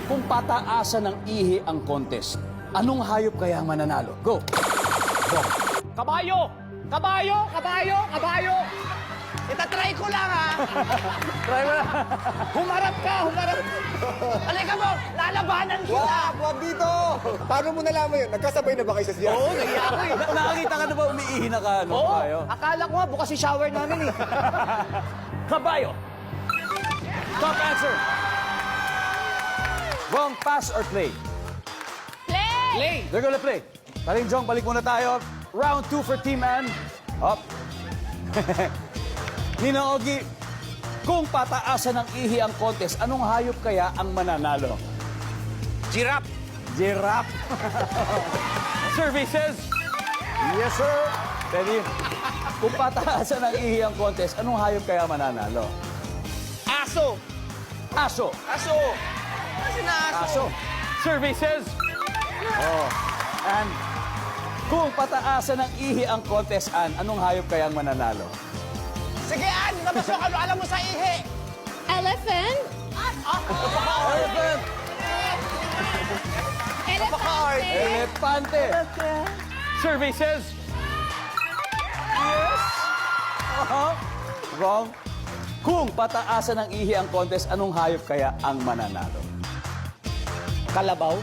Kung pataasan ng ihi ang contest, anong hayop kaya ang mananalo? Go! Go! Kabayo! Kabayo! Kabayo! Kabayo! Itatry ko lang, ha? Try mo na. Humarap ka! Humarap! Halika mo! Lalabanan kita! Wag dito! Paano mo nalaman yun? Nagkasabay na ba kayo sa siya? Oo, nahiya ako eh. Nakakita ka na ba umiihi na ka? Ano, Oo, kayo? akala ko nga bukas yung shower namin eh. Kabayo! Top answer! Wrong, pass or play? Play! Play! They're gonna play. Paring Jong, balik muna tayo. Round 2 for Team Ann. Up. Ninong Ogie, kung pataasan ng ihi ang contest, anong hayop kaya ang mananalo? Giraffe! Giraffe. Services. Yes, sir. Ready? Kung pataasan ng ihi ang contest, anong hayop kaya mananalo? Aso! Aso. Aso! Kasi na aso! Aso. Services. Oh. And kung pataasan ng ihi ang contest, Ann, anong hayop kaya ang mananalo? Sige, Ann! Labas mo kano alam mo sa ihi! Elephant? Elephant. Elefante? Elepante. Services. Yes. Wrong. Kung pataasan ng ihi ang contest, anong hayop kaya ang mananalo? Kalabaw?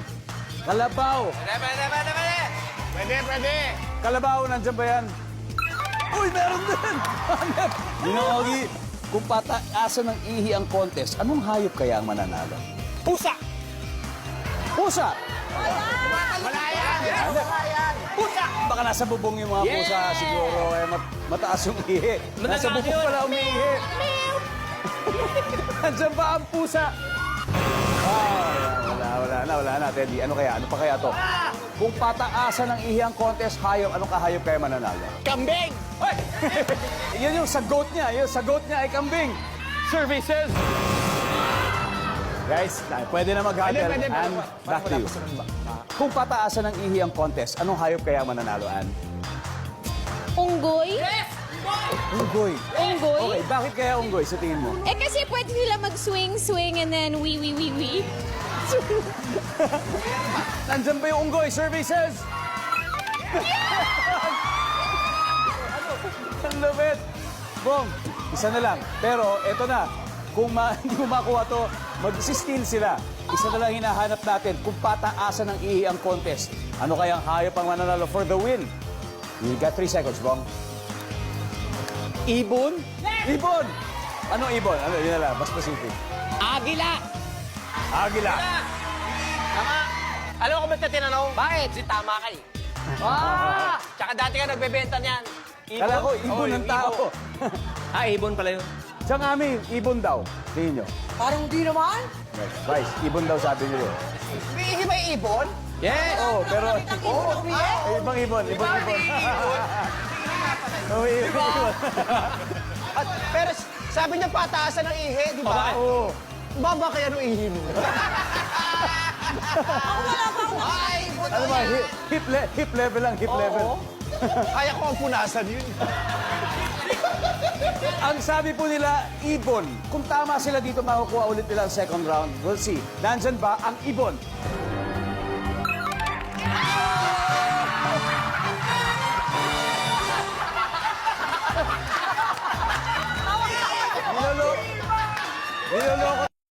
Kalabaw. Pwede, pwede! Kalabaw, nandiyan ba yan? Uy, meron din! Ninong Ogie, kung pataasan ng ihi ang contest, anong hayop kaya ang mananalo? Pusa! Pusa! Wala yan! Pusa! Baka nasa bubong yung mga pusa Yeah! siguro. Eh, mataas yung ihi. Nasa bubong pala umiihi. Nandiyan ba ang pusa? Wala na, Teddy. Ano kaya? Ano pa kaya to? Kung pataasan ng ihi ang contest, hayop, anong kahayop kaya mananalo? Kambing! Yan yung sagot niya. Yung sagot niya ay kambing. Services. Guys, pwede na mag-huddle. Pwede. And back to you. Kung pataasan ng ihi ang contest, anong hayop kaya mananalo, Ann? Unggoy? Unggoy. Unggoy? Okay, bakit kaya unggoy sa tingin mo? Eh kasi pwede sila mag-swing and then wee. Nandyan ba yung unggoy? Services! Ang lupit! Bong, isa na lang. Pero eto na, kung hindi mo makuha to, mag-steal sila. Isa na lang hinahanap natin kung pataasan ng ihi ang contest. Ano kayang hayop ang mananalo for the win? You got 3 seconds, Bong. Ibon? Ibon! Ano ibon? Ano, yun na lang, mas specific. Agila! Agila! Tama! Alam mo kung ba't na tinanong? Bakit? Si tama ka eh. Ah! Tsaka dati ka nagbebenta niyan. Kala ko, ibon ng tao. Ibon pala yun. Siyang amin, ibon daw. Tingin nyo. Parang di naman. Guys, ibon daw sabi nyo. May ba ibon? Yes! Oo, pero... Oo, Eh, ibang ibon, ibang ibon. Oo, ibang ibon. Pero sabi niya pataasan ng ihi, di ba? Oo. Baba kaya ng ihi mo? Ay, ibon Ano ba, hip level lang, hip level. Kaya ko ang punasan yun. Ang sabi po nila, ibon. Kung tama sila dito, makukuha ulit nila ang second round. We'll see. Nandyan ba ang ibon? Niloloko